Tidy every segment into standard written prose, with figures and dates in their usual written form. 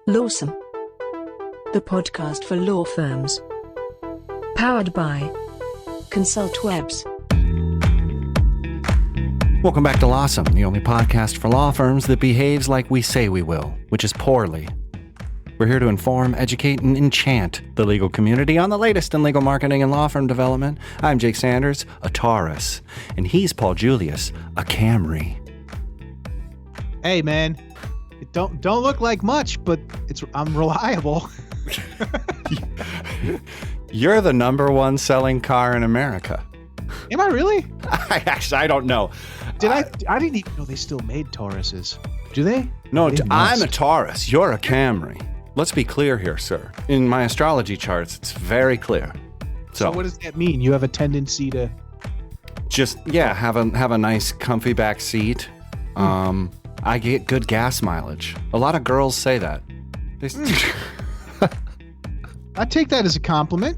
Lawsome, the podcast for law firms. Powered by ConsultWebs. Welcome back to Lawsome, the only podcast for law firms that behaves like we say we will, which is poorly. We're here to inform, educate, and enchant the legal community on the latest in legal marketing and law firm development. I'm Jake Sanders, a Taurus, and he's Paul Julius, a Camry. Hey, man, it don't look like much, but I'm reliable. You're the number one selling car in America. Am I really? I don't know. I didn't even know they still made Tauruses. Do they? No, I'm a Taurus. You're a Camry. Let's be clear here, sir. In my astrology charts, it's very clear. So what does that mean? You have a tendency to just have a nice comfy back seat. I get good gas mileage. A lot of girls say that. I take that as a compliment.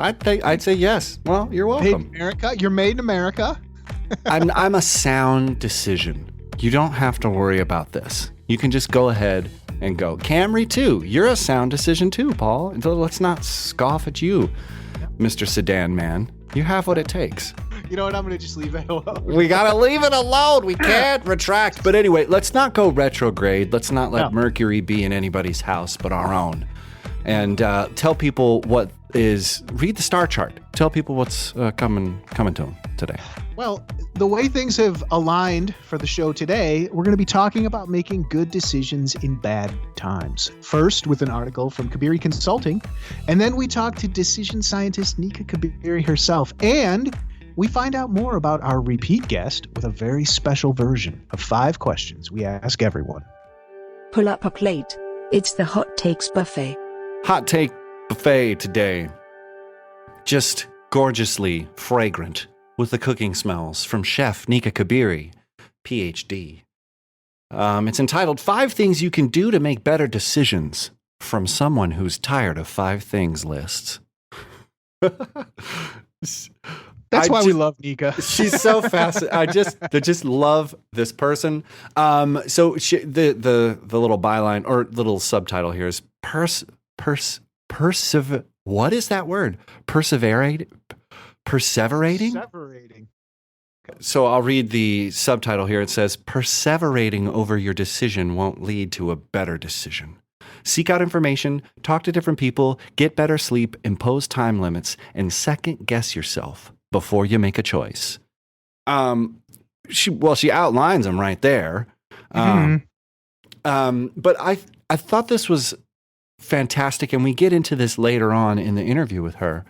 I'd say yes. Well, you're welcome. Made in America. You're made in America. I'm a sound decision. You don't have to worry about this. You can just go ahead and go. Camry too. You're a sound decision too, Paul. Let's not scoff at you, Mr. Sedan Man. You have what it takes. You know what? I'm going to just leave it alone. We got to leave it alone. We can't retract. But anyway, let's not go retrograde. Let's not let Mercury be in anybody's house but our own. And tell people read the star chart. Tell people what's coming to them today. Well, the way things have aligned for the show today, we're going to be talking about making good decisions in bad times. First, with an article from Kabiri Consulting, and then we talk to decision scientist Nika Kabiri herself, and we find out more about our repeat guest with a very special version of 5 questions we ask everyone. Pull up a plate. It's the Hot Takes Buffet. Hot Take Buffet today. Just gorgeously fragrant with the cooking smells from Chef Nika Kabiri, PhD. It's entitled 5 Things You Can Do to Make Better Decisions from Someone Who's Tired of 5 Things lists. That's why we love Nika. She's so fascinating. I just love this person. So the little byline or little subtitle here is what is that word? Perseverating? So I'll read the subtitle here. It says, perseverating over your decision won't lead to a better decision. Seek out information, talk to different people, get better sleep, impose time limits, and second guess yourself before you make a choice. She outlines them right there. But I thought this was fantastic, and we get into this later on in the interview with her.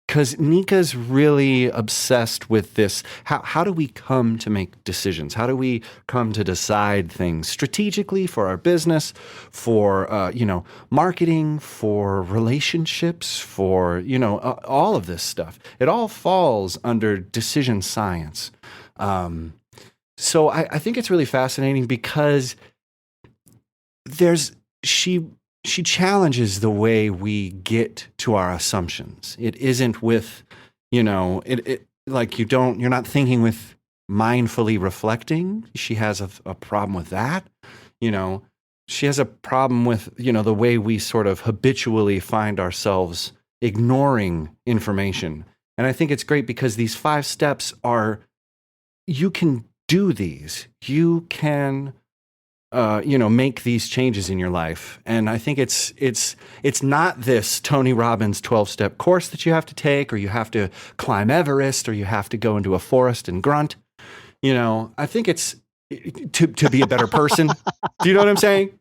Because Nika's really obsessed with this. How do we come to make decisions? How do we come to decide things strategically for our business, for marketing, for relationships, for all of this stuff? It all falls under decision science. So I think it's really fascinating because she challenges the way we get to our assumptions. It isn't with, you're not thinking with mindfully reflecting. She has a problem with that. She has a problem with, the way we sort of habitually find ourselves ignoring information. And I think it's great because these 5 steps you can do these. You can make these changes in your life. And I think it's not this Tony Robbins 12-step course that you have to take, or you have to climb Everest, or you have to go into a forest and grunt. I think it's to be a better person. Do you know what I'm saying?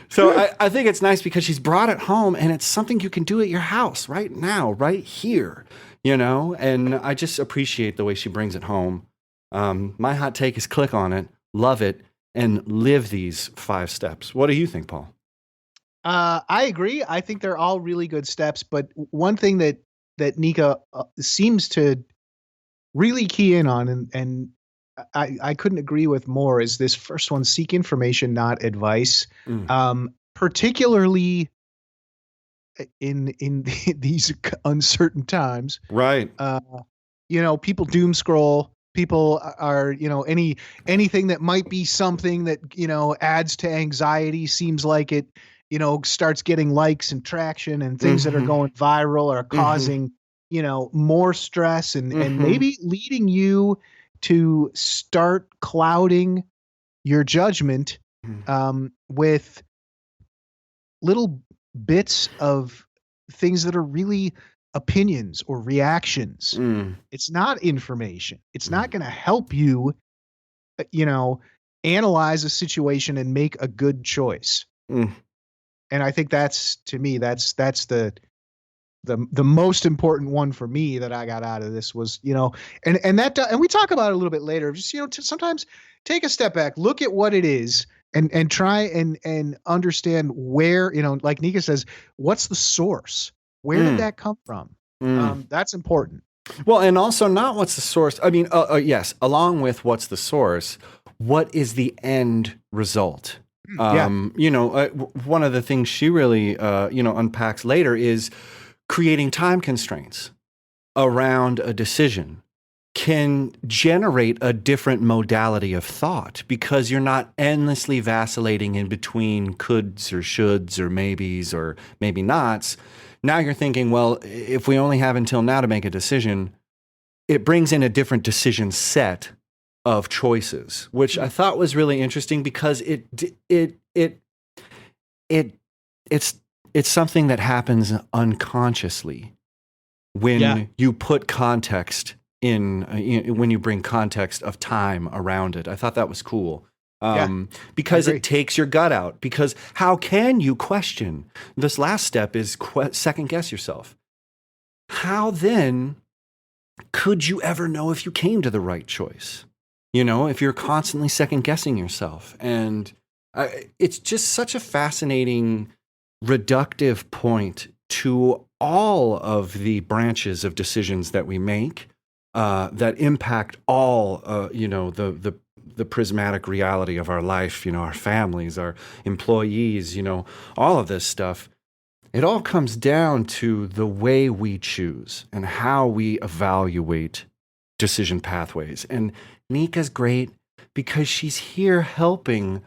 So I think it's nice because she's brought it home, and it's something you can do at your house right now, right here, and I just appreciate the way she brings it home. My hot take is click on it, love it, and live these 5 steps. What do you think, Paul? I agree. I think they're all really good steps. But one thing that Nika seems to really key in on, and I couldn't agree with more, is this first one: seek information, not advice. Particularly in these uncertain times, right? People doom scroll. People are, anything that might be something that, adds to anxiety seems like it, starts getting likes and traction, and things that are going viral are causing, more stress and maybe leading you to start clouding your judgment with little bits of things that are really opinions or reactions. It's not information. It's not going to help you, analyze a situation and make a good choice. And I think that's the most important one for me that I got out of this was, and we talk about it a little bit later, just, to sometimes take a step back, look at what it is, and try and understand where, like Nika says, what's the source? Where did that come from? That's important. Well, and also not what's the source. I mean, yes, along with what's the source, what is the end result? One of the things she really, unpacks later is creating time constraints around a decision can generate a different modality of thought because you're not endlessly vacillating in between coulds or shoulds or maybes or maybe nots. Now you're thinking, well, if we only have until now to make a decision, it brings in a different decision set of choices, which I thought was really interesting because it's something that happens unconsciously when you put context in, when you bring context of time around it. I thought that was cool. Because it takes your gut out. Because how can you question? This last step is second guess yourself. How then could you ever know if you came to the right choice? If you're constantly second guessing yourself. And it's just such a fascinating, reductive point to all of the branches of decisions that we make that impact all, the prismatic reality of our life, our families, our employees, all of this stuff. It all comes down to the way we choose and how we evaluate decision pathways. And Nika's great because she's here helping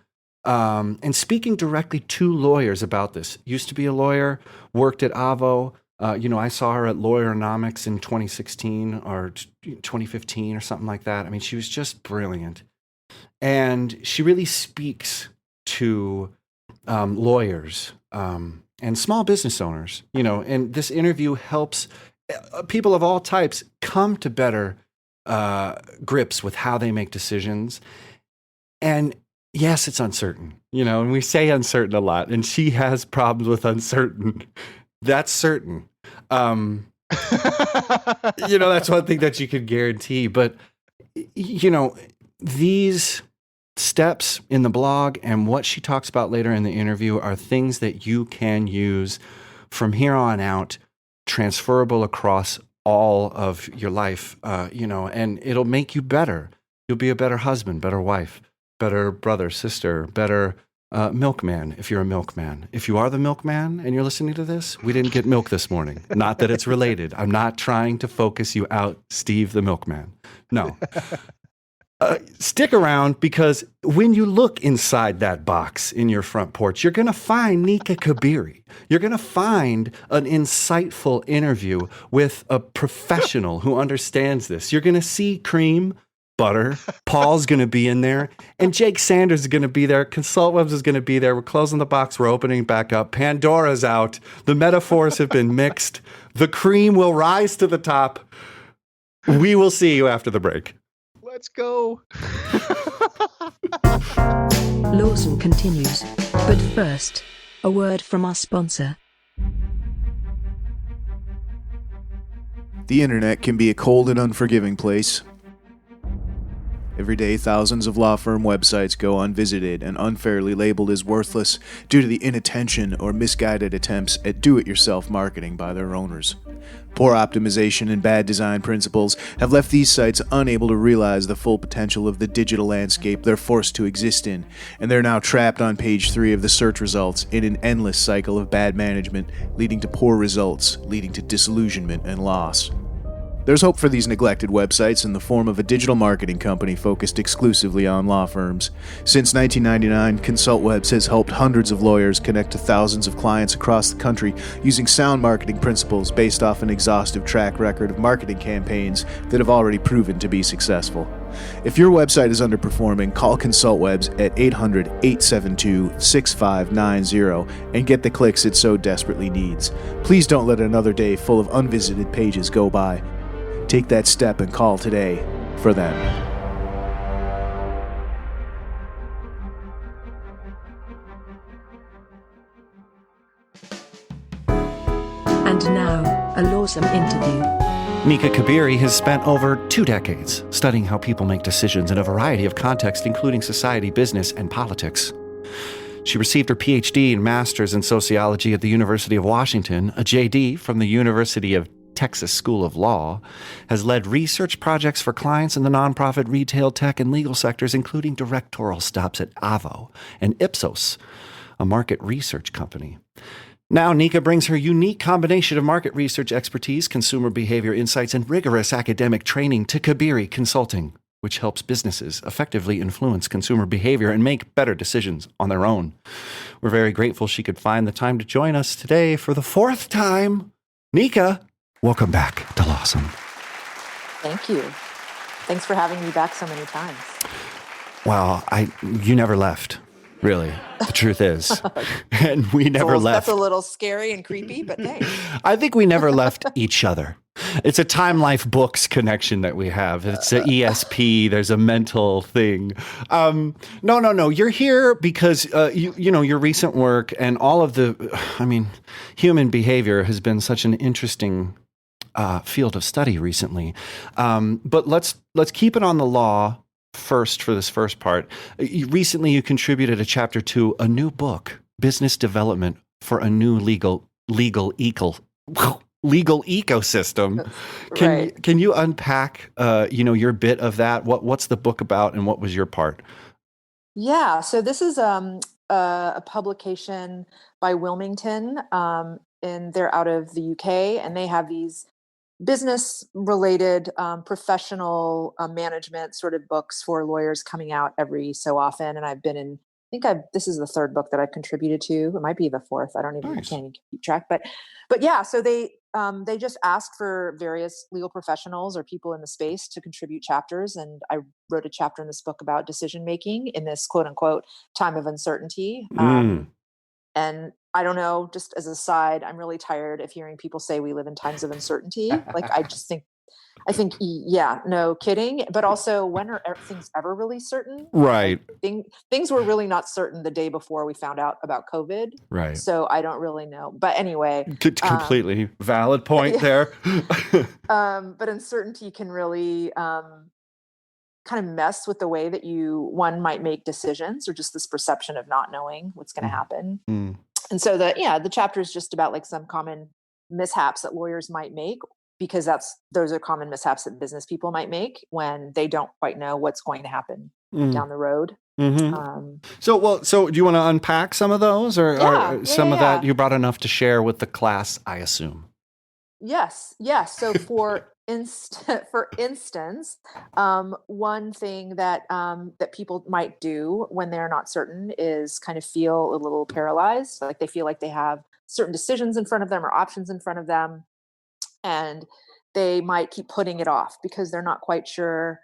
and speaking directly to lawyers about this. Used to be a lawyer, worked at Avo. I saw her at Lawyeronomics in 2016 or 2015 or something like that. I mean, she was just brilliant. And she really speaks to lawyers and small business owners, and this interview helps people of all types come to better grips with how they make decisions. And yes, it's uncertain, and we say uncertain a lot, and she has problems with uncertain. That's certain. That's one thing that you could guarantee. But, these steps in the blog and what she talks about later in the interview are things that you can use from here on out, transferable across all of your life, and it'll make you better. You'll be a better husband, better wife, better brother, sister, better milkman if you're a milkman. If you are the milkman and you're listening to this, we didn't get milk this morning. Not that it's related. I'm not trying to focus you out, Steve the milkman. No. Stick around, because when you look inside that box in your front porch, you're going to find Nika Kabiri. You're going to find an insightful interview with a professional who understands this. You're going to see cream, butter. Paul's going to be in there, and Jake Sanders is going to be there. ConsultWebs is going to be there. We're closing the box. We're opening back up. Pandora's out. The metaphors have been mixed. The cream will rise to the top. We will see you after the break. Let's go. Lawson continues. But first, a word from our sponsor. The internet can be a cold and unforgiving place. Every day, thousands of law firm websites go unvisited and unfairly labeled as worthless due to the inattention or misguided attempts at do-it-yourself marketing by their owners. Poor optimization and bad design principles have left these sites unable to realize the full potential of the digital landscape they're forced to exist in, and they're now trapped on page 3 of the search results in an endless cycle of bad management, leading to poor results, leading to disillusionment and loss. There's hope for these neglected websites in the form of a digital marketing company focused exclusively on law firms. Since 1999, ConsultWebs has helped hundreds of lawyers connect to thousands of clients across the country using sound marketing principles based off an exhaustive track record of marketing campaigns that have already proven to be successful. If your website is underperforming, call ConsultWebs at 800-872-6590 and get the clicks it so desperately needs. Please don't let another day full of unvisited pages go by. Take that step and call today for them. And now, a lawsome interview. Nika Kabiri has spent over 2 decades studying how people make decisions in a variety of contexts, including society, business, and politics. She received her PhD and master's in sociology at the University of Washington, a JD from the University of Texas School of Law, has led research projects for clients in the nonprofit, retail, tech, and legal sectors, including directorial stops at Avvo and Ipsos, a market research company. Now, Nika brings her unique combination of market research expertise, consumer behavior insights, and rigorous academic training to Kabiri Consulting, which helps businesses effectively influence consumer behavior and make better decisions on their own. We're very grateful she could find the time to join us today for the 4th time. Nika, welcome back to Lawsome. Thank you. Thanks for having me back so many times. Well, you never left, really. The truth is. And we never left. That's a little scary and creepy, but thanks. I think we never left each other. It's a Time Life Books connection that we have. It's an ESP. There's a mental thing. No. You're here because, your recent work and all of human behavior has been such an interesting field of study recently. But let's keep it on the law first for this first part. Recently, you contributed a chapter to a new book, Business Development for a New Legal Ecosystem. Can you unpack, your bit of that? What's the book about, and what was your part? Yeah, so this is a publication by Wilmington, and they're out of the UK, and they have these business-related professional management sort of books for lawyers coming out every so often. And this is the 3rd book that I've contributed to. It might be the 4th. I can't even keep track. But yeah, so they just asked for various legal professionals or people in the space to contribute chapters. And I wrote a chapter in this book about decision making in this quote unquote time of uncertainty. And I don't know, just as a side, I'm really tired of hearing people say we live in times of uncertainty. Like, I think, yeah, no kidding. But also, when are things ever really certain? Right. Things were really not certain the day before we found out about COVID. Right. So I don't really know. But anyway. Completely valid point there. But uncertainty can really kind of mess with the way that one might make decisions, or just this perception of not knowing what's going to happen. And so the chapter is just about like some common mishaps that lawyers might make, because those are common mishaps that business people might make when they don't quite know what's going to happen down the road. Mm-hmm. So do you want to unpack some of those, or some of that? You brought enough to share with the class, I assume. Yes. So for instance, one thing that people might do when they're not certain is kind of feel a little paralyzed, like they feel like they have certain decisions in front of them or options in front of them, and they might keep putting it off because they're not quite sure.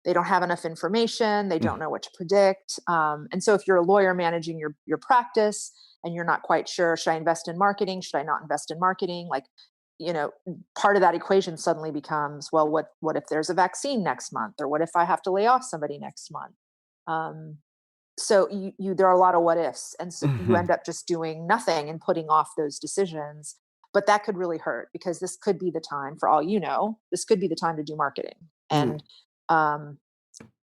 They don't have enough information. They don't know what to predict. And so if you're a lawyer managing your practice and you're not quite sure, should I invest in marketing? Should I not invest in marketing? Like, part of that equation suddenly becomes, well, what if there's a vaccine next month? Or what if I have to lay off somebody next month? So there are a lot of what ifs. And so you end up just doing nothing and putting off those decisions. But that could really hurt, because this could be the time, for all you know, this could be the time to do marketing. And,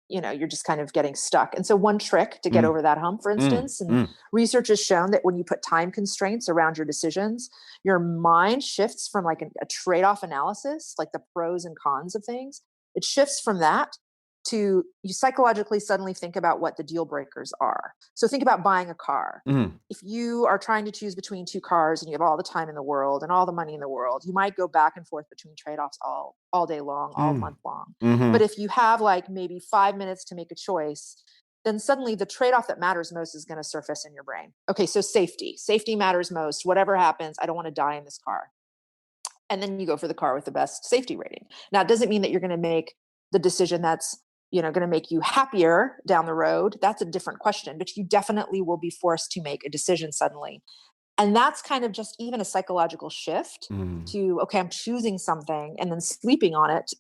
you're just kind of getting stuck. And so one trick to get over that hump, for instance, and research has shown that when you put time constraints around your decisions, your mind shifts from like a trade-off analysis, like the pros and cons of things. It shifts from that you psychologically suddenly think about what the deal breakers are. So think about buying a car. If you are trying to choose between two cars and you have all the time in the world and all the money in the world, you might go back and forth between trade-offs all day long, all month long. But if you have like maybe 5 minutes to make a choice, then suddenly the trade-off that matters most is going to surface in your brain. Okay, so safety matters most. Whatever happens, I don't want to die in this car. And then you go for the car with the best safety rating. Now, it doesn't mean that you're going to make the decision that's going to make you happier down the road. That's a different question, but you definitely will be forced to make a decision suddenly. And that's kind of just even a psychological shift to, okay, I'm choosing something, and then sleeping on it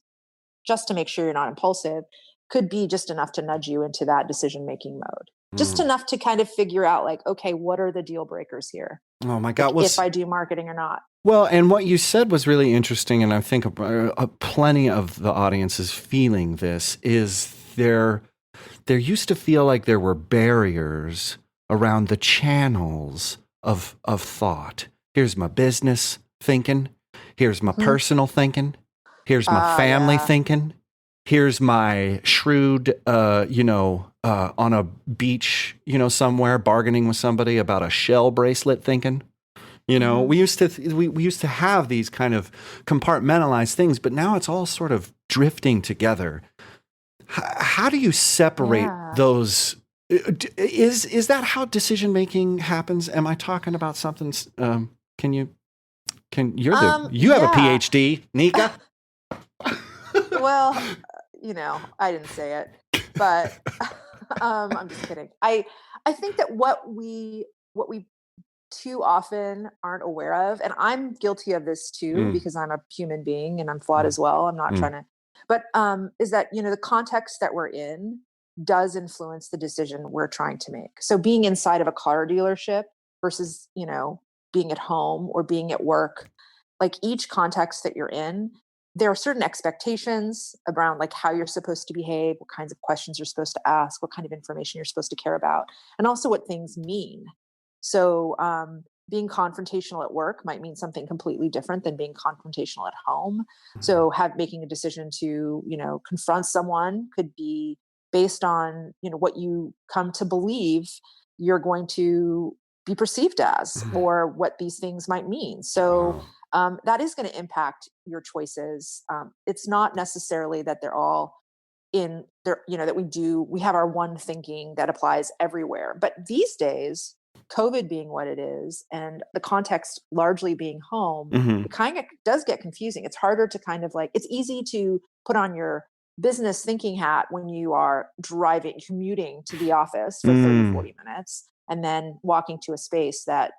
just to make sure you're not impulsive could be just enough to nudge you into that decision-making mode. Just enough to kind of figure out like, okay, what are the deal breakers here? Oh my God. Like, if I do marketing or not. Well, and what you said was really interesting, and I think plenty of the audience is feeling this, is there used to feel like there were barriers around the channels of thought. Here's my business thinking. Here's my personal thinking. Here's my family thinking. Here's my shrewd, on a beach, somewhere bargaining with somebody about a shell bracelet thinking. We used to have these kind of compartmentalized things, but now it's all sort of drifting together. How do you separate those? Is that how decision making happens? Am I talking about something? You have a PhD, Nika? Well, I didn't say it, but I'm just kidding. I think that what we too often aren't aware of, and I'm guilty of this too, because I'm a human being and I'm flawed as well. I'm not trying to, but is that, the context that we're in does influence the decision we're trying to make. So being inside of a car dealership versus, being at home or being at work, like each context that you're in, there are certain expectations around like how you're supposed to behave, what kinds of questions you're supposed to ask, what kind of information you're supposed to care about, and also what things mean. So being confrontational at work might mean something completely different than being confrontational at home. So making a decision to, confront someone could be based on, what you come to believe you're going to be perceived as, or what these things might mean. So that is going to impact your choices. It's not necessarily that they're all in there, that we have our one thinking that applies everywhere. But these days, COVID being what it is, and the context largely being home, it kind of does get confusing. It's harder to kind of like, it's easy to put on your business thinking hat when you are commuting to the office for 30, 40 minutes, and then walking to a space that,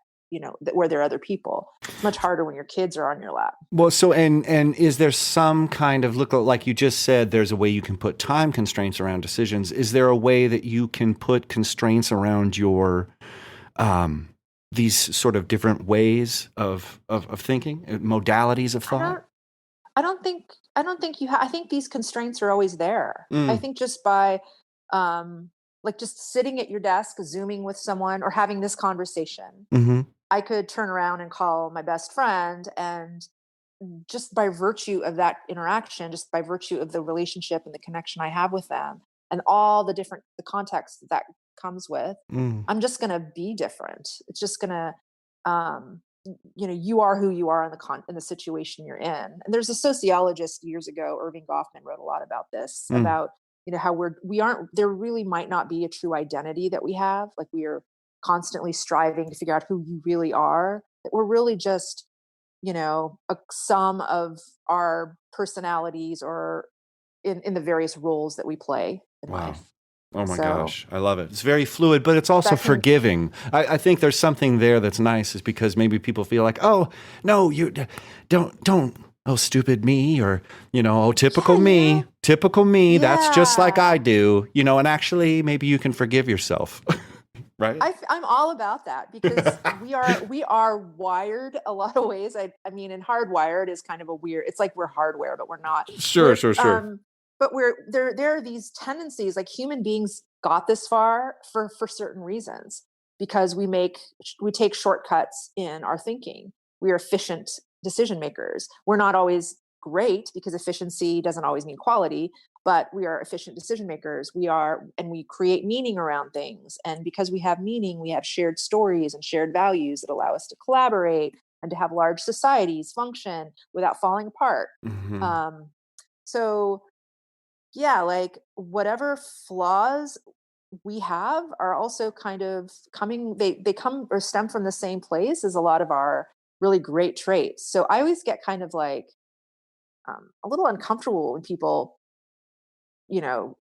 where there are other people. It's much harder when your kids are on your lap. Well, so, and is there some kind of like you just said, there's a way you can put time constraints around decisions. Is there a way that you can put constraints around your, these sort of different ways of thinking, modalities of thought? I don't think I think these constraints are always there. I think just by, like just sitting at your desk, Zooming with someone or having this conversation, I could turn around and call my best friend, and just by virtue of that interaction, just by virtue of the relationship and the connection I have with them and all the context that comes with, I'm just going to be different. It's just going to, you are who you are in the situation you're in. And there's a sociologist years ago, Irving Goffman, wrote a lot about this, about, how there really might not be a true identity that we have. Like we are constantly striving to figure out who you really are, that we're really just, a sum of our personalities or in the various roles that we play in life. Oh my gosh, I love it. It's very fluid, but it's also forgiving. I think there's something there that's nice, is because maybe people feel like, oh, no, you don't, oh, stupid me, or, oh, typical me, that's just like I do, and actually maybe you can forgive yourself. Right? I'm all about that, because we are wired a lot of ways. I mean, and hardwired is kind of a weird, it's like we're hardware, but we're not. Sure. But there are these tendencies, like human beings got this far for certain reasons, because we take shortcuts in our thinking. We are efficient decision makers. We're not always great, because efficiency doesn't always mean quality. but we are efficient decision makers. And we create meaning around things. And because we have meaning, we have shared stories and shared values that allow us to collaborate and to have large societies function without falling apart. Mhm. So yeah, like whatever flaws we have are also kind of they come or stem from the same place as a lot of our really great traits. So I always get kind of like a little uncomfortable when people,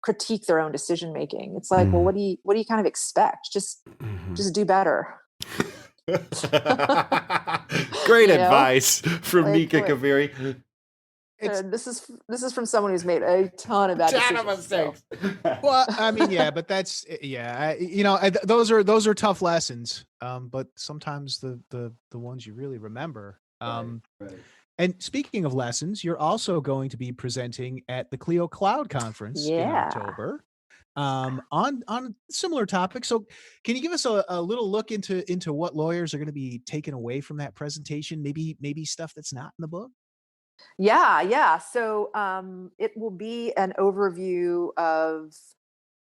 critique their own decision making. It's like, well, Mm. what do you kind of expect? Mhm. Just do better. Great You know, advice from like Mika Kaveri. It's this is from someone who's made a ton of bad Ton of decisions. So. mistakes. well, I mean, yeah, but that's those are tough lessons. But sometimes the ones you really remember. Right. And speaking of lessons, you're also going to be presenting at the Clio Cloud Conference in Yeah. October, on similar topics. So, can you give us a little look into what lawyers are going to be taken away from that presentation? Maybe stuff that's not in the book. Yeah. So it will be an overview of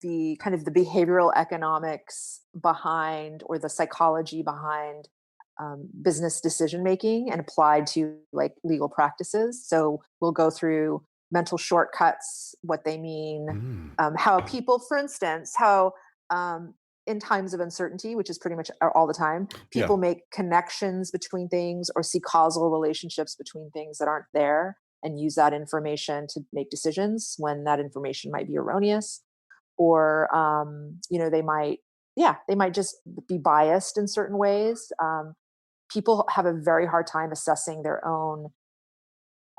the kind of the behavioral economics behind or the psychology behind business decision making and applied to like legal practices. So we'll go through mental shortcuts, what they mean, Mm. how people, for instance, how in times of uncertainty, which is pretty much all the time, Yeah. people make connections between things or see causal relationships between things that aren't there and use that information to make decisions when that information might be erroneous. Or they might just be biased in certain ways. People have a very hard time assessing their own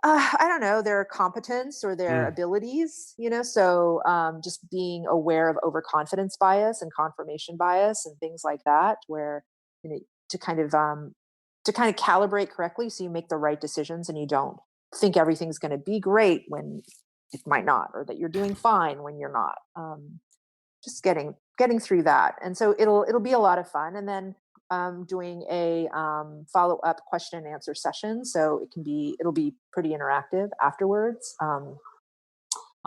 I don't know, their competence or their Mm. abilities, so just being aware of overconfidence bias and confirmation bias and things like that, where you know to kind of calibrate correctly so you make the right decisions and you don't think everything's going to be great when it might not, or that you're doing fine when you're not. Just getting through that, and so it'll be a lot of fun. And then doing a follow up question and answer session, so it'll be pretty interactive afterwards. On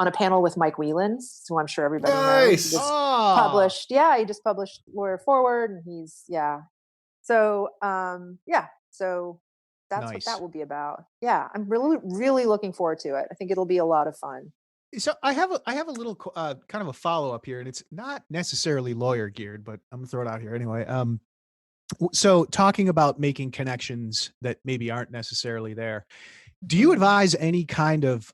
a panel with Mike Whelans, who I'm sure everybody knows. Nice. He just published Lawyer Forward, and so so that's what Nice. that will be about. Yeah, I'm really really looking forward to it. I think it'll be a lot of fun. So I have a little kind of a follow up here, and it's not necessarily lawyer geared, but I'm gonna throw it out here anyway. So talking about making connections that maybe aren't necessarily there, do you advise any kind of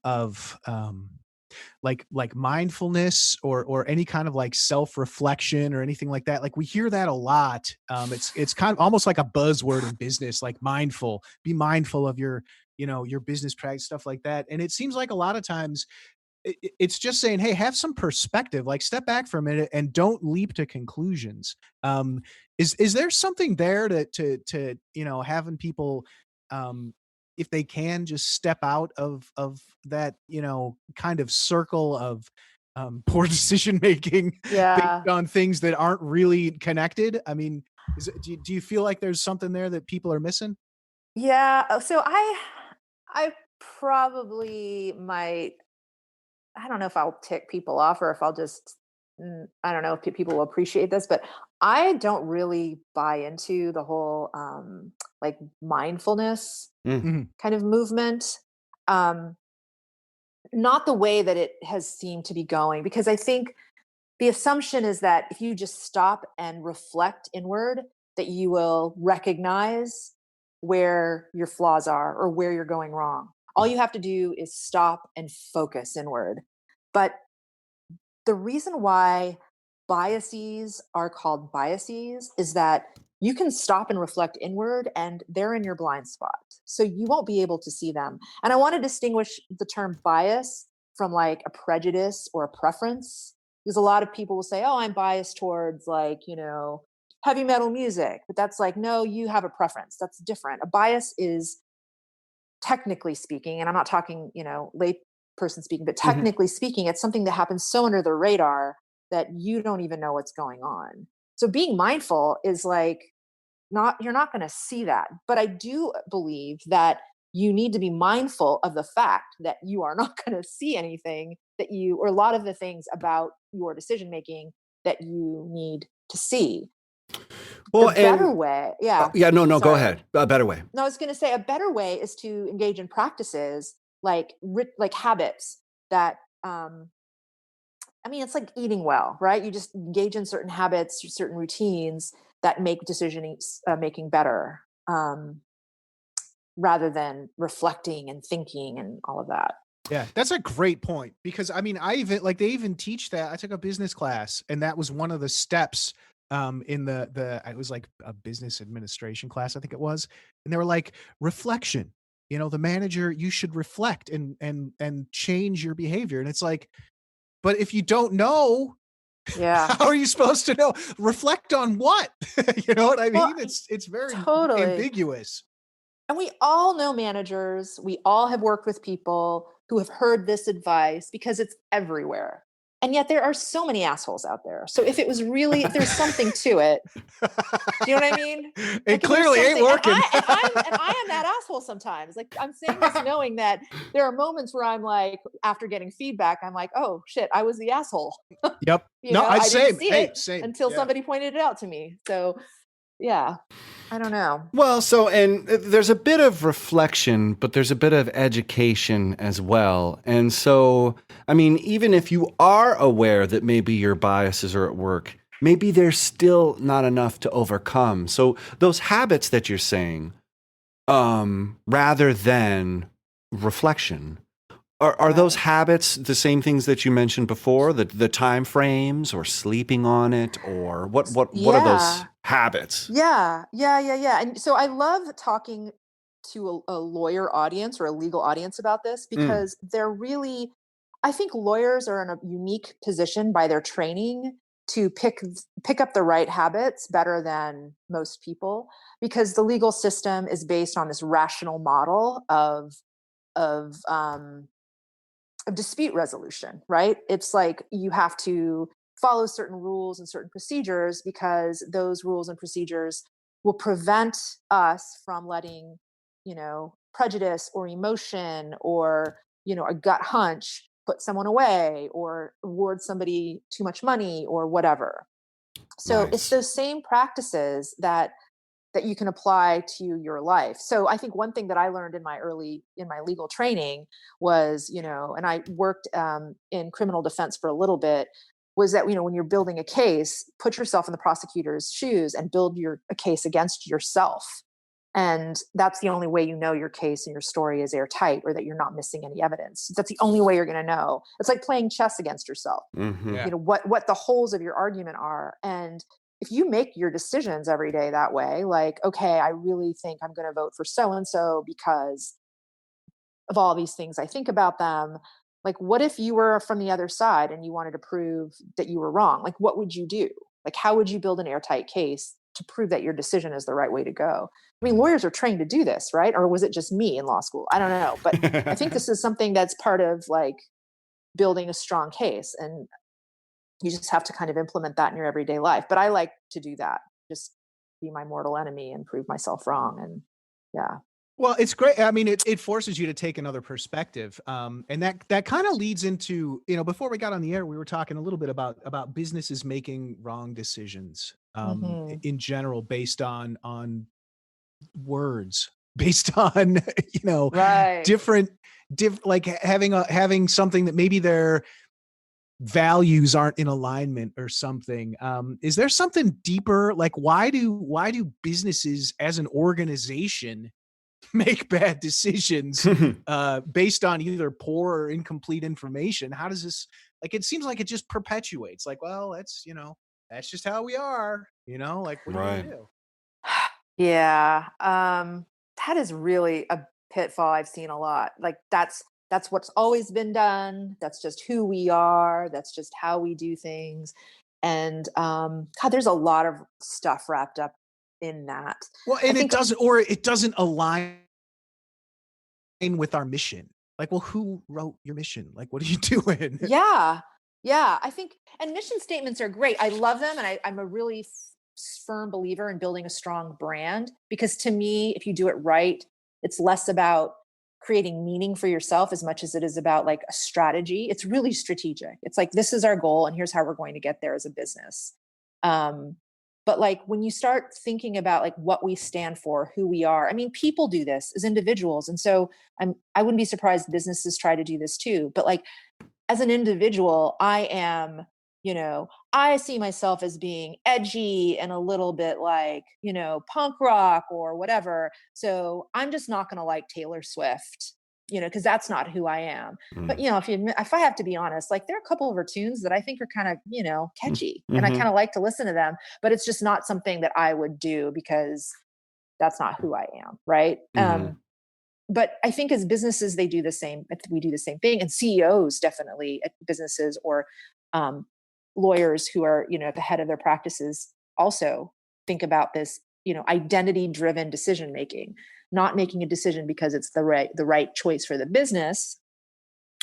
like mindfulness or any kind of like self-reflection or anything like that? Like we hear that a lot. It's kind of almost like a buzzword in business, like be mindful of your business practice, stuff like that. And it seems like a lot of times it's just saying, hey, have some perspective, like step back for a minute and don't leap to conclusions. Is there something there to having people, if they can just step out of that, kind of circle of poor decision making Yeah. based on things that aren't really connected? I mean, do you feel like there's something there that people are missing? Yeah. So I probably might. I don't know if I'll tick people off or if I'll just. I don't know if people will appreciate this, but I don't really buy into the whole like mindfulness Mm. Mhm. kind of movement. Um, Not the way that it has seemed to be going, because I think the assumption is that if you just stop and reflect inward, that you will recognize where your flaws are or where you're going wrong. All you have to do is stop and focus inward. But the reason why biases are called biases is that you can stop and reflect inward and they're in your blind spot. So you won't be able to see them. And I want to distinguish the term bias from like a prejudice or a preference, because a lot of people will say, oh, I'm biased towards like, heavy metal music. But that's like, no, you have a preference. That's different. A bias is, technically speaking, and I'm not talking, lay person speaking, but Mhm. technically speaking, it's something that happens so under the radar that you don't even know what's going on. So being mindful is like, you're not going to see that. But I do believe that you need to be mindful of the fact that you are not going to see anything that you, or a lot of the things about your decision making that you need to see. Well, The better way, yeah. No, go Sorry. ahead. A better way. No, I was going to say a better way is to engage in practices like habits that, it's like eating well, right? You just engage in certain habits, certain routines that make decision making better, rather than reflecting and thinking and all of that. Yeah, that's a great point, because they even teach that. I took a business class, and that was one of the steps in it was like a business administration class, I think it was. And they were like, reflection. The manager, you should reflect and change your behavior. And it's like, but if you don't know, Yeah. how are you supposed to know? Reflect on what? You know what I mean? Well, It's very totally ambiguous. And we all know managers. We all have worked with people who have heard this advice because it's everywhere. And yet there are so many assholes out there. So if there's something to it, do you know what I mean? It clearly ain't working. And I am that asshole sometimes. Like, I'm saying this knowing that there are moments where I'm like, after getting feedback, I'm like, oh shit, I was the asshole. Yep. I same. didn't see it until somebody pointed it out to me. So yeah, I don't know. Well, and there's a bit of reflection, but there's a bit of education as well. And so, even if you are aware that maybe your biases are at work, maybe there's still not enough to overcome. So those habits that you're saying, rather than reflection, are those habits the same things that you mentioned before, the time frames or sleeping on it, or what are those habits? Yeah. And so I love talking to a lawyer audience or a legal audience about this, because I think lawyers are in a unique position by their training to pick up the right habits better than most people, because the legal system is based on this rational model of dispute resolution, right? It's like you have to follow certain rules and certain procedures because those rules and procedures will prevent us from letting, prejudice or emotion or, a gut hunch put someone away or award somebody too much money or whatever. So it's those same practices that you can apply to your life. So I think one thing that I learned in my legal training was, and I worked in criminal defense for a little bit, was that, when you're building a case, put yourself in the prosecutor's shoes and build a case against yourself. And that's the only way your case and your story is airtight, or that you're not missing any evidence. That's the only way you're going to know. It's like playing chess against yourself. Mm-hmm. Yeah. What the holes of your argument are. And if you make your decisions every day that way, like, okay, I really think I'm going to vote for so-and-so because of all these things I think about them. Like, what if you were from the other side and you wanted to prove that you were wrong? Like, what would you do? Like, how would you build an airtight case to prove that your decision is the right way to go? Lawyers are trained to do this, right? Or was it just me in law school? I don't know. But I think this is something that's part of like building a strong case. And you just have to kind of implement that in your everyday life. But I like to do that, just be my mortal enemy and prove myself wrong. And yeah. Well, it's great. It forces you to take another perspective. And that kind of leads into, before we got on the air, we were talking a little bit about businesses making wrong decisions in general, based on words, based on, right. different, like having something that maybe their values aren't in alignment or something. Is there something deeper? Like, why do businesses as an organization make bad decisions based on either poor or incomplete information? How does this, it seems like it just perpetuates, like, well, that's just how we are, like, what are you gonna do? Yeah. That is really a pitfall I've seen a lot. Like, that's what's always been done. That's just who we are. That's just how we do things. And God, there's a lot of stuff wrapped up in that. Well, and it doesn't align with our mission. Like, well, who wrote your mission? Like, what are you doing? Yeah. I think, and mission statements are great. I love them. And I'm a really firm believer in building a strong brand, because to me, if you do it right, it's less about creating meaning for yourself as much as it is about like a strategy. It's really strategic. It's like, this is our goal and here's how we're going to get there as a business. But like when you start thinking about like what we stand for, who we are, I mean, people do this as individuals. And so I wouldn't be surprised businesses try to do this too. But like as an individual, I am, I see myself as being edgy and a little bit like, punk rock or whatever. So I'm just not going to like Taylor Swift, because that's not who I am. But, if I have to be honest, like there are a couple of her tunes that I think are kind of, catchy and I kind of like to listen to them, but it's just not something that I would do because that's not who I am. Right. But I think as businesses, we do the same thing, and CEOs definitely at businesses or, lawyers who are, at the head of their practices also think about this, identity driven decision making, not making a decision because it's the right choice for the business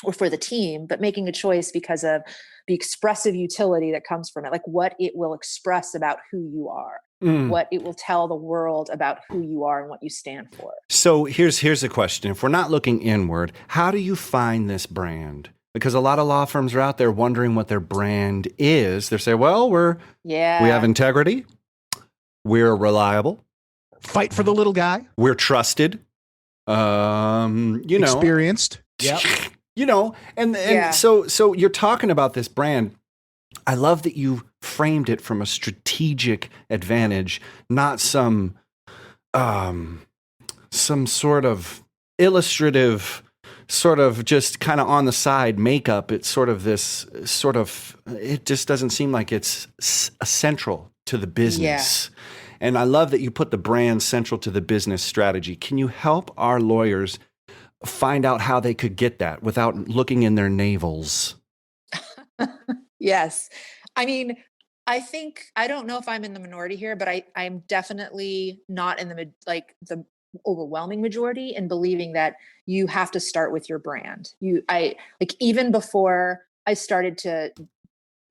or for the team, but making a choice because of the expressive utility that comes from it, like what it will express about who you are, what it will tell the world about who you are and what you stand for. So here's a question. If we're not looking inward, how do you find this brand? Because a lot of law firms are out there wondering what their brand is. They say, well, we have integrity. We're reliable. Fight for the little guy. We're trusted. Experienced. Yep. So you're talking about this brand. I love that you framed it from a strategic advantage, not some sort of illustrative, sort of just kind of on the side makeup. It's sort of this it just doesn't seem like it's central to the business. Yeah. And I love that you put the brand central to the business strategy. Can you help our lawyers find out how they could get that without looking in their navels? Yes. I mean, I don't know if I'm in the minority here, but I'm definitely not in the overwhelming majority in believing that you have to start with your brand. Even before I started to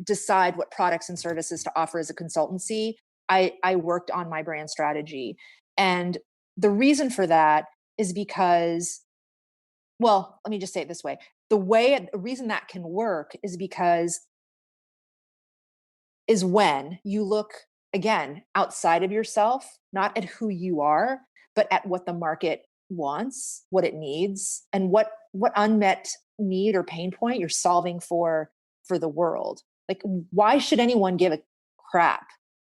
decide what products and services to offer as a consultancy, I worked on my brand strategy. And the reason for that is because, well, let me just say it this way. The reason that can work is when you look, again, outside of yourself, not at who you are, but at what the market wants, what it needs, and what unmet need or pain point you're solving for the world. Like, why should anyone give a crap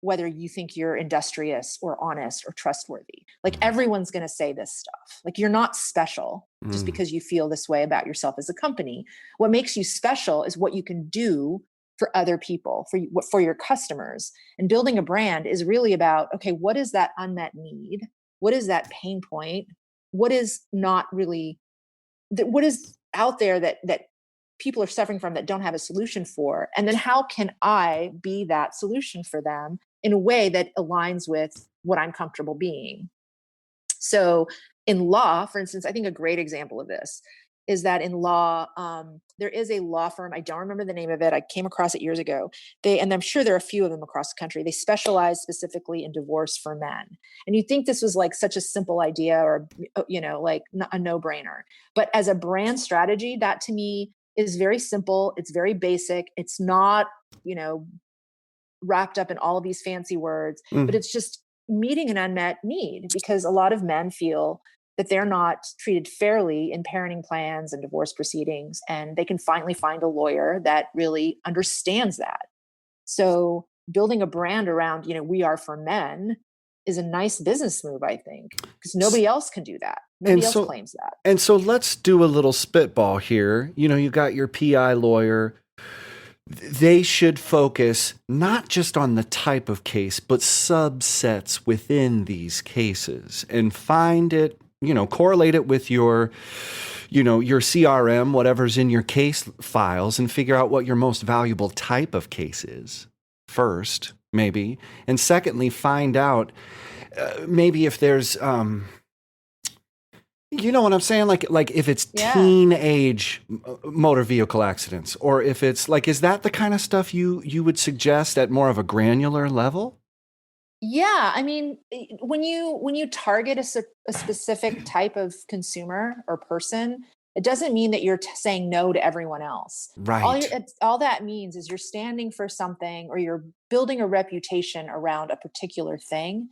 whether you think you're industrious or honest or trustworthy? Like, everyone's going to say this stuff. Like, you're not special just because you feel this way about yourself as a company. What makes you special is what you can do for other people, for your customers. And building a brand is really about, okay, what is that unmet need? What is that pain point? What is not really, what is out there that people are suffering from that don't have a solution for? And then how can I be that solution for them in a way that aligns with what I'm comfortable being? So in law, for instance, I think a great example of this is that in law, there is a law firm. I don't remember the name of it. I came across it years ago. And I'm sure there are a few of them across the country. They specialize specifically in divorce for men. And you'd think this was like such a simple idea or, like a no-brainer. But as a brand strategy, that to me is very simple. It's very basic. It's not, wrapped up in all of these fancy words, but it's just meeting an unmet need, because a lot of men feel that they're not treated fairly in parenting plans and divorce proceedings, and they can finally find a lawyer that really understands that. So building a brand around, we are for men is a nice business move, I think, because nobody else can do that. Nobody else claims that. And so let's do a little spitball here. You got your PI lawyer. They should focus not just on the type of case, but subsets within these cases and find it, correlate it with your CRM, whatever's in your case files, and figure out what your most valuable type of case is first, maybe. And secondly, find out maybe if there's, you know what I'm saying? Like if it's teenage motor vehicle accidents, or if it's like, is that the kind of stuff you would suggest at more of a granular level? Yeah, I mean, when you target a specific type of consumer or person, it doesn't mean that you're saying no to everyone else. Right. All that means is you're standing for something, or you're building a reputation around a particular thing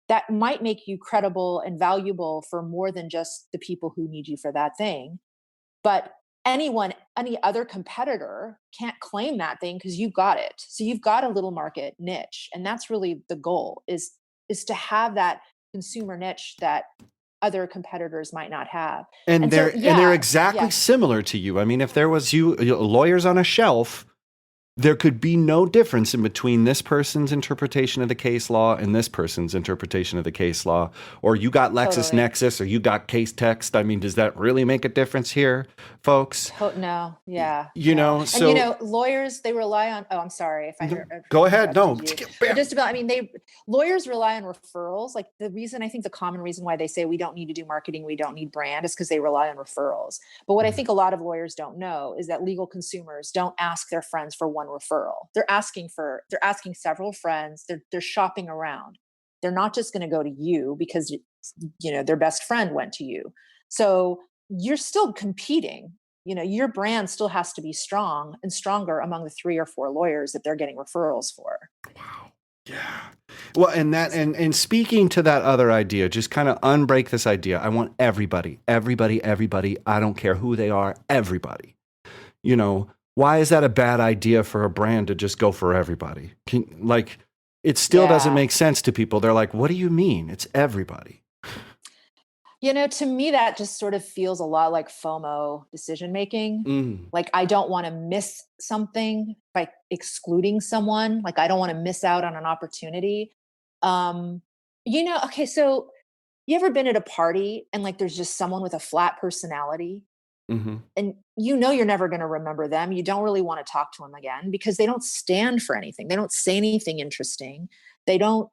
that might make you credible and valuable for more than just the people who need you for that thing. But any other competitor can't claim that thing because you got it. So you've got a little market niche, and that's really the goal, is to have that consumer niche that other competitors might not have. And And so they're yeah, exactly yeah, similar to you. I mean, if there was lawyers on a shelf, there could be no difference in between this person's interpretation of the case law and this person's interpretation of the case law. Or you got totally. LexisNexis or you got case text. I mean, does that really make a difference here, folks? No, yeah, You no. know, And so lawyers, they rely on, oh, I'm sorry if if go ahead. interrupted No. you. But just about, I mean, lawyers rely on referrals. Like I think the common reason why they say we don't need to do marketing, we don't need brand, is because they rely on referrals. But what I think a lot of lawyers don't know is that legal consumers don't ask their friends for one referral. They're asking several friends. They're shopping around. They're not just going to go to you because their best friend went to you. So you're still competing. Your brand still has to be strong and stronger among the 3 or 4 lawyers that they're getting referrals for. Yeah. Well, and speaking to that other idea, just kind of unbreak this idea. I want everybody, everybody. I don't care who they are, everybody. Why is that a bad idea for a brand to just go for everybody? It still doesn't Yeah. make sense to people. They're like, what do you mean? It's everybody. To me, that just sort of feels a lot like FOMO decision making. Mm. Like, I don't want to miss something by excluding someone. Like, I don't want to miss out on an opportunity. Um, okay, so you ever been at a party and like there's just someone with a flat personality, Hmm. and you're never going to remember them. You don't really want to talk to them again because they don't stand for anything. They don't say anything interesting. They don't,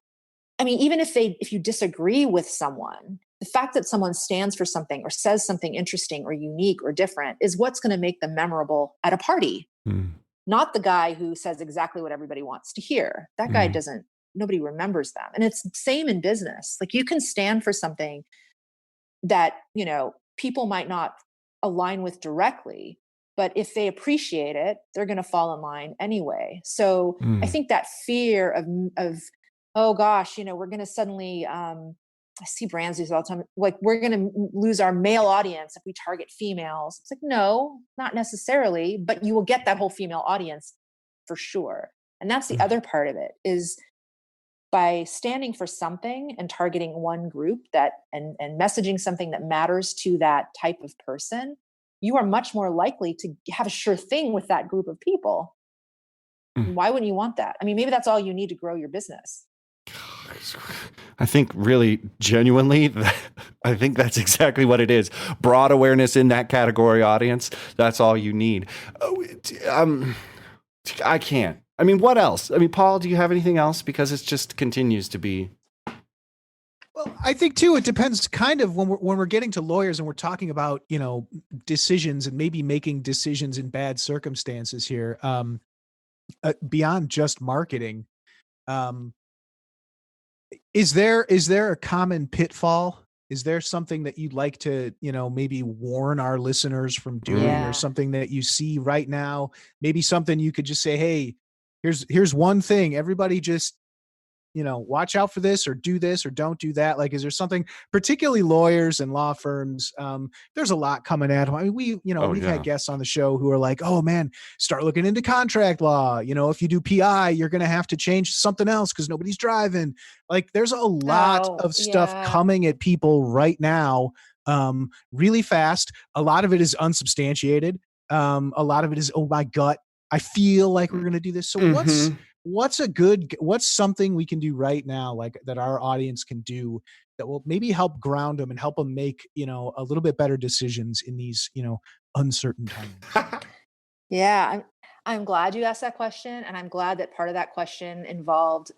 I mean, even if you disagree with someone, the fact that someone stands for something or says something interesting or unique or different is what's going to make them memorable at a party. Mm. Not the guy who says exactly what everybody wants to hear. That guy Mm. doesn't, nobody remembers them. And it's the same in business. Like, you can stand for something that, people might not align with directly, but if they appreciate it, they're going to fall in line anyway. So I Mm. think that fear of oh gosh, we're going to suddenly, I see brands do this all the time. Like, we're going to lose our male audience if we target females. It's like, no, not necessarily, but you will get that whole female audience for sure. And that's the other part of it, is by standing for something and targeting one group and messaging something that matters to that type of person, you are much more likely to have a sure thing with that group of people. Mm. Why wouldn't you want that? I mean, maybe that's all you need to grow your business. I think really genuinely, I think that's exactly what it is. Broad awareness in that category audience. That's all you need. I can't. I mean, what else? I mean, Paul, do you have anything else? Because it just continues to be. Well, I think too, it depends kind of when we're getting to lawyers and we're talking about, decisions and maybe making decisions in bad circumstances here, beyond just marketing. Um, is there a common pitfall? Is there something that you'd like to, maybe warn our listeners from doing, or Yeah. something that you see right now? Maybe something you could just say, hey, here's one thing. Everybody just, watch out for this, or do this, or don't do that. Like, is there something, particularly lawyers and law firms? There's a lot coming at them. I mean, Oh, we've yeah. had guests on the show who are like, oh man, start looking into contract law. If you do PI, you're going to have to change something else because nobody's driving. Like, there's a lot Oh, of stuff yeah. coming at people right now, really fast. A lot of it is unsubstantiated. A lot of it is, oh, my gut, I feel like we're going to do this. So Mm-hmm. what's something we can do right now, like that our audience can do, that will maybe help ground them and help them make, a little bit better decisions in these, uncertain times? Yeah, I'm glad you asked that question, and I'm glad that part of that question involved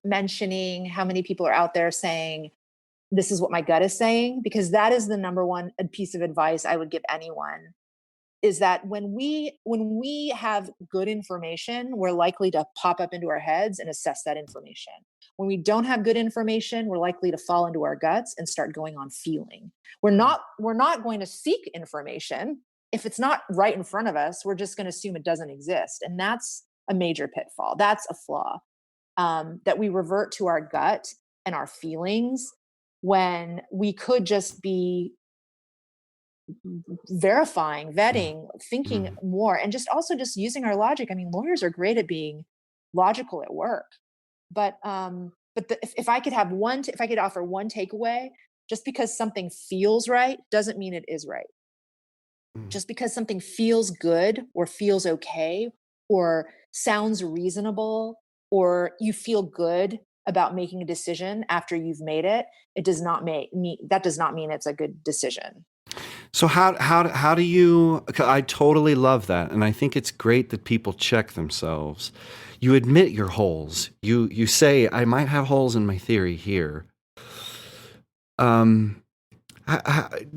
mentioning how many people are out there saying, "This is what my gut is saying," because that is the number one piece of advice I would give anyone. Is that when we have good information, we're likely to pop up into our heads and assess that information. When we don't have good information, we're likely to fall into our guts and start going on feeling. We're not going to seek information. If it's not right in front of us, we're just going to assume it doesn't exist. And that's a major pitfall. That's a flaw, that we revert to our gut and our feelings when we could just be verifying, vetting, thinking more, and just also just using our logic. I mean, lawyers are great at being logical at work, but if I could have if I could offer one takeaway, just because something feels right doesn't mean it is right. Just because something feels good or feels okay or sounds reasonable or you feel good about making a decision after you've made it, it does not mean it's a good decision. So how do you, I totally love that. And I think it's great that people check themselves. You admit your holes. You say, I might have holes in my theory here.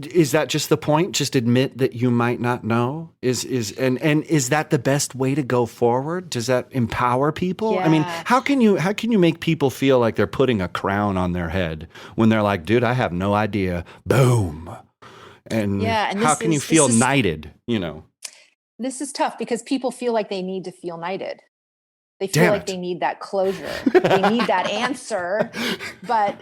Is that just the point? Just admit that you might not know? And is that the best way to go forward? Does that empower people? Yeah. I mean, how can you make people feel like they're putting a crown on their head when they're like, dude, I have no idea. Boom. And how can you feel knighted, This is tough because people feel like they need to feel knighted. They feel like they need that closure. They need that answer. But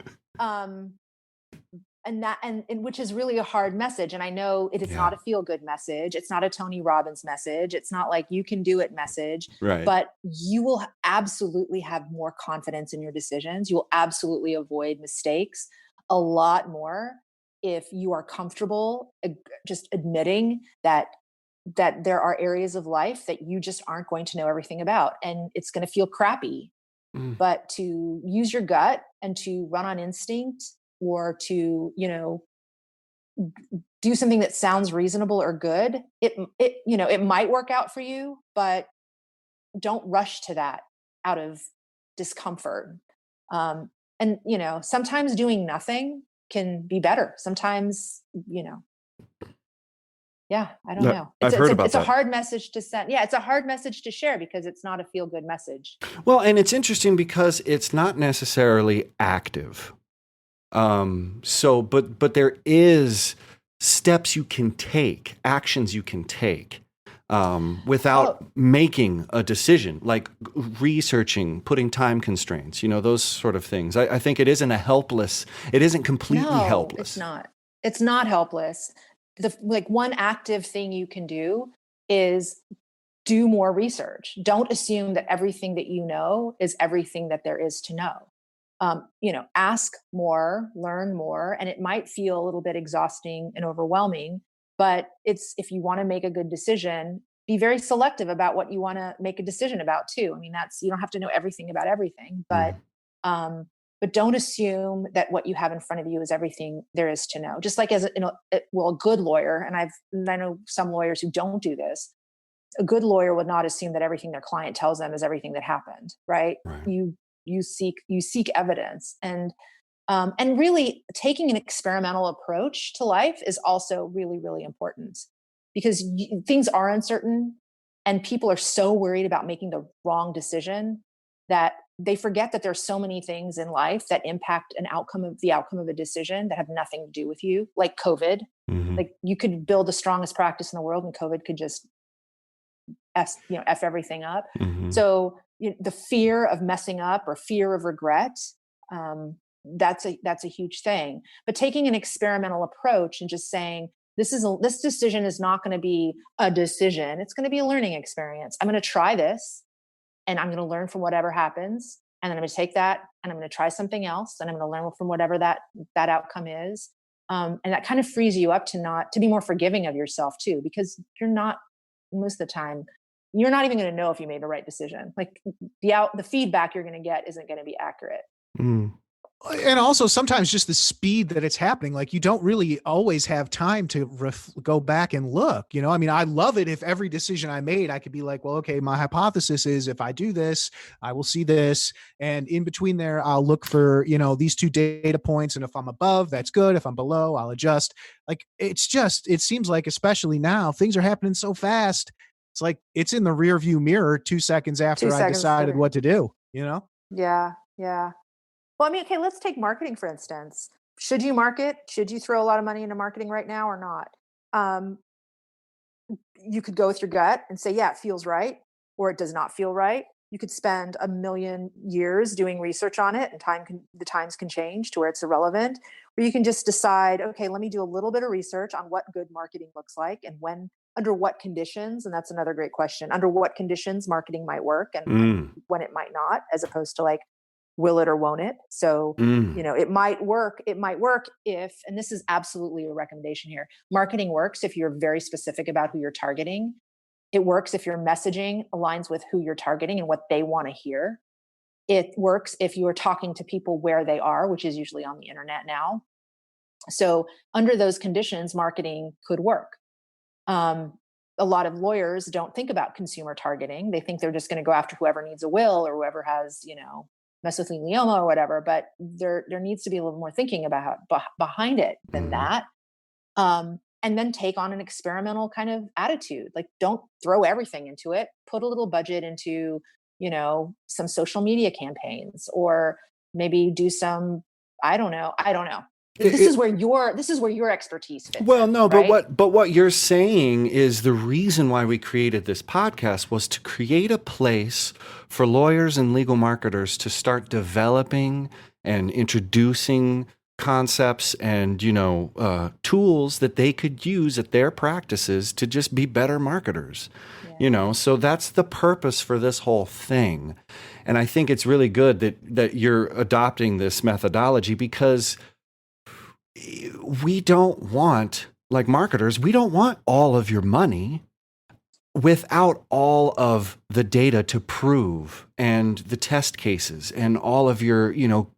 and which is really a hard message. And I know it is not a feel good message. It's not a Tony Robbins message. It's not like you can do it message, right? But you will absolutely have more confidence in your decisions. You will absolutely avoid mistakes a lot more if you are comfortable just admitting that there are areas of life that you just aren't going to know everything about. And it's going to feel crappy, but to use your gut and to run on instinct, or to, do something that sounds reasonable or good, it might work out for you, but don't rush to that out of discomfort. And sometimes doing nothing can be better. Sometimes, I don't know. I've heard about that. It's a hard message to send. Yeah, it's a hard message to share because it's not a feel-good message. Well, and it's interesting because it's not necessarily active. But there is steps you can take, actions you can take, without making a decision, like researching, putting time constraints, those sort of things. I think it isn't completely helpless. It's not helpless. One active thing you can do is do more research. Don't assume that everything that you know is everything that there is to know. Ask more, learn more, and it might feel a little bit exhausting and overwhelming, but if you want to make a good decision, be very selective about what you want to make a decision about too. I mean, you don't have to know everything about everything, but don't assume that what you have in front of you is everything there is to know. Just like a good lawyer, and I know some lawyers who don't do this. A good lawyer would not assume that everything their client tells them is everything that happened, right? You seek evidence, and really taking an experimental approach to life is also really, really important, because things are uncertain and people are so worried about making the wrong decision that they forget that there's so many things in life that impact the outcome of a decision that have nothing to do with you, like COVID. Like you could build the strongest practice in the world and COVID could just F everything up. So the fear of messing up or fear of regret, that's a huge thing. But taking an experimental approach and just saying, this decision is not going to be a decision. It's going to be a learning experience. I'm going to try this and I'm going to learn from whatever happens. And then I'm going to take that and I'm going to try something else. And I'm going to learn from whatever that outcome is. And that kind of frees you up to be more forgiving of yourself too, because most of the time, you're not even going to know if you made the right decision. Like the feedback you're going to get isn't going to be accurate. And also sometimes just the speed that it's happening, like you don't really always have time to go back and look, I mean, I love it if every decision I made, I could be like, well, okay, my hypothesis is if I do this, I will see this. And in between there, I'll look for, these two data points. And if I'm above, that's good. If I'm below, I'll adjust. Like, it seems like, especially now, things are happening so fast. It's like, it's in the rear view mirror 2 seconds after I decided what to do, Yeah. Well, I mean, okay, let's take marketing, for instance. Should you market? Should you throw a lot of money into marketing right now or not? Um, you could go with your gut and say, yeah, it feels right, or it does not feel right. You could spend a million years doing research on it, and the times can change to where it's irrelevant. Or you can just decide, okay, let me do a little bit of research on what good marketing looks like and under what conditions. And that's another great question. Under what conditions marketing might work and when it might not, as opposed to like, will it or won't it? So, it might work. It might work if, and this is absolutely a recommendation here, marketing works if you're very specific about who you're targeting. It works if your messaging aligns with who you're targeting and what they want to hear. It works if you are talking to people where they are, which is usually on the internet now. So under those conditions, marketing could work. A lot of lawyers don't think about consumer targeting. They think they're just going to go after whoever needs a will or whoever has, mesothelioma or whatever. But there needs to be a little more thinking about behind it than that. And then take on an experimental kind of attitude. Like, don't throw everything into it. Put a little budget into, some social media campaigns, or maybe do some, I don't know. This is where your expertise fits. Well, no, right? but what you're saying is the reason why we created this podcast was to create a place for lawyers and legal marketers to start developing and introducing concepts and, tools that they could use at their practices to just be better marketers. So that's the purpose for this whole thing. And I think it's really good that you're adopting this methodology, because we don't want, like marketers, we don't want all of your money without all of the data to prove, and the test cases and all of your,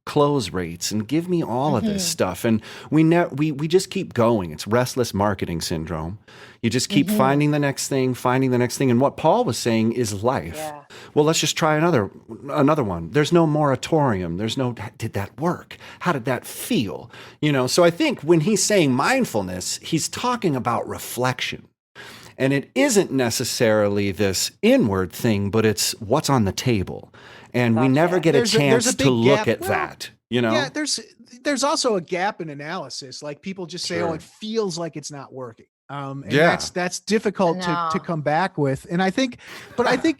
close rates, and give me all of this stuff. And we just keep going. It's restless marketing syndrome. You just keep finding the next thing. And what Paul was saying is life. Yeah. Well, let's just try another one. There's no moratorium. There's no, did that work? How did that feel? So I think when he's saying mindfulness, he's talking about reflection. And it isn't necessarily this inward thing, but it's what's on the table. And we never get a chance to look at that, Yeah, there's also a gap in analysis. Like, people just say, oh, it feels like it's not working. And that's difficult to come back with. And I think,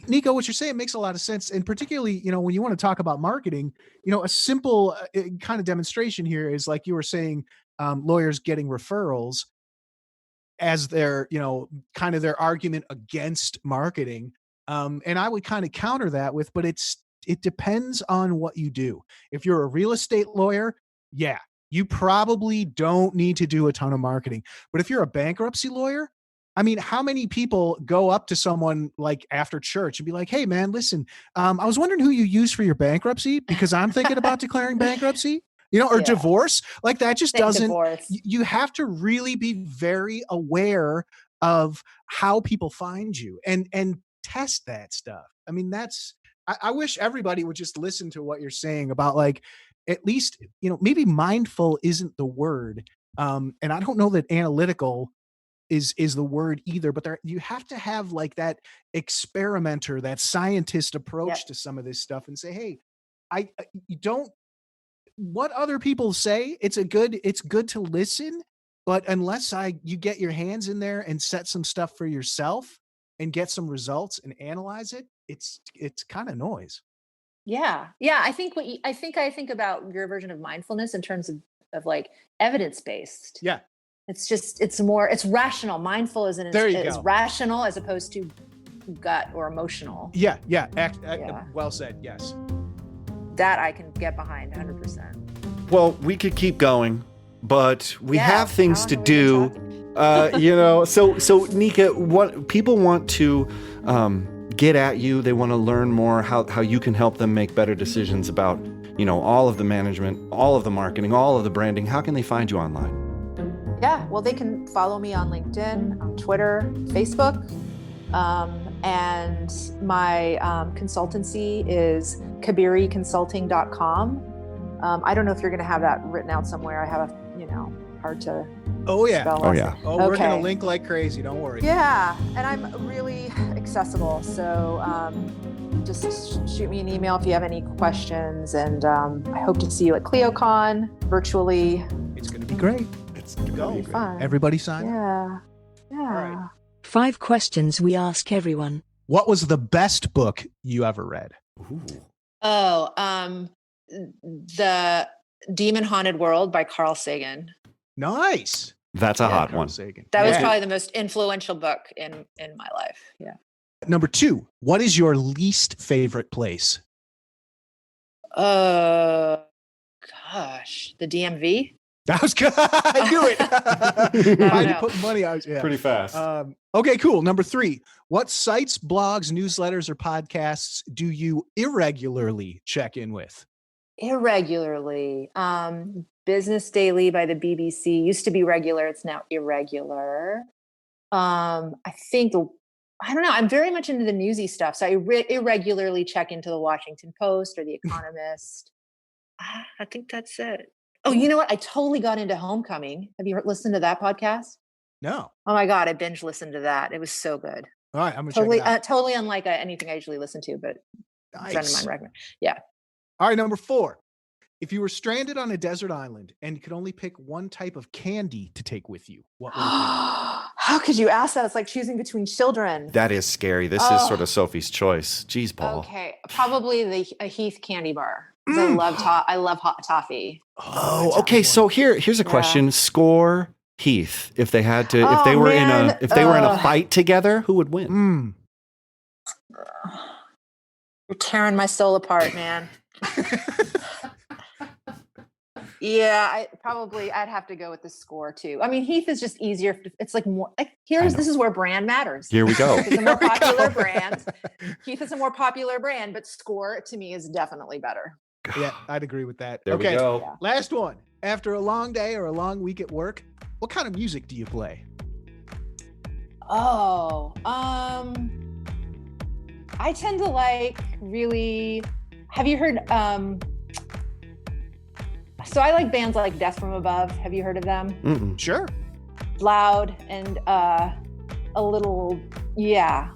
Nico, what you're saying makes a lot of sense. And particularly, when you want to talk about marketing, a simple kind of demonstration here is, like you were saying, lawyers getting referrals as their, kind of their argument against marketing. And I would kind of counter that with, but it depends on what you do. If you're a real estate lawyer, you probably don't need to do a ton of marketing. But if you're a bankruptcy lawyer, I mean, how many people go up to someone like after church and be like, hey man, listen, I was wondering who you use for your bankruptcy, because I'm thinking about declaring bankruptcy. Divorce, like that just doesn't, you have to really be very aware of how people find you and test that stuff. I mean, I wish everybody would just listen to what you're saying about, like, at least, maybe mindful isn't the word. And I don't know that analytical is the word either, but you have to have like that experimenter, that scientist approach to some of this stuff, and say, hey, you don't, what other people say, it's good to listen, but unless you get your hands in there and set some stuff for yourself and get some results and analyze it, it's kind of noise. Yeah. I think I think about your version of mindfulness in terms of like evidence-based. Yeah. It's rational. Mindful is rational as opposed to gut or emotional. Yeah. Well said. Yes. That I can get behind 100%. Well, we could keep going, but we have things to do. So Nika, what people want to get at you, they want to learn more how you can help them make better decisions about, all of the management, all of the marketing, all of the branding. How can they find you online? Yeah, well, they can follow me on LinkedIn, on Twitter, Facebook. And my consultancy is kabiriconsulting.com. I don't know if you're going to have that written out somewhere. I have hard to Oh yeah. spell. Oh yeah. Oh, we're going to link like crazy. Don't worry. Yeah. And I'm really accessible. So just shoot me an email if you have any questions. And I hope to see you at CleoCon virtually. It's going to be great. It's It'll be fun. Everybody sign up. Yeah. Yeah. All right. 5 questions we ask everyone. What was the best book you ever read? Ooh. Oh, The Demon Haunted World by Carl Sagan. Nice. That's a hot Carl one. Sagan. That was Yeah. probably the most influential book in my life. Yeah. Number 2. What is your least favorite place? Gosh, the DMV. That was good. I knew it. I had to know. put money out. Yeah. Pretty fast. Okay, cool. Number 3. What sites, blogs, newsletters, or podcasts do you irregularly check in with? Irregularly. Business Daily by the BBC used to be regular. It's now irregular. I don't know. I'm very much into the newsy stuff. So I irregularly check into the Washington Post or the Economist. I think that's it. Oh, you know what? I totally got into Homecoming. Have you listened to that podcast? No. Oh my God. I binge listened to that. It was so good. All right, I'm going to Totally, check it out. totally unlike anything I usually listen to, but a friend of Nice. mine recommended. Yeah. All right, number 4. If you were stranded on a desert island and you could only pick one type of candy to take with you, what would it How could you ask that? It's like choosing between children. That is scary. This is sort of Sophie's choice. Jeez, Paul. Okay, probably a Heath candy bar. 'Cause I love hot toffee. Oh, that's a okay. good So here's a question. Score Heath. If they had to, if Oh, they were man. in a fight together, who would win? one? You're tearing my soul apart, man. Yeah, I'd have to go with the score too. I mean, Heath is just easier. It's like more like this is where brand matters. Here we go. It's a more popular brand. Heath is a more popular brand, but Score to me is definitely better. Yeah, I'd agree with that. There Okay, we go. Yeah. last one. After a long day or a long week at work, what kind of music do you play? Oh, I tend to like really. Have you heard? So I like bands like Death from Above. Have you heard of them? Mm-mm. Sure. Loud and a little, yeah.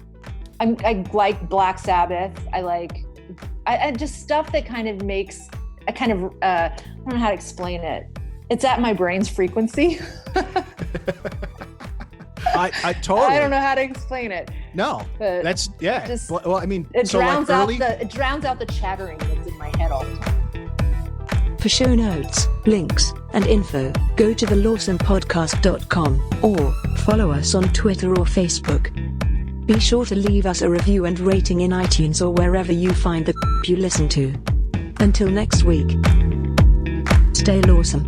I like Black Sabbath. I just stuff that kind of makes I don't know how to explain it. It's at my brain's frequency. I totally. I don't know how to explain it. No, But that's yeah. just- Well, I mean, It so like drowns early. it drowns out the chattering that's in my head all the time. For show notes, links, and info, go to thelawsomepodcast.com or follow us on Twitter or Facebook. Be sure to leave us a review and rating in iTunes or wherever you find the you listen to. Until next week, stay lawsome.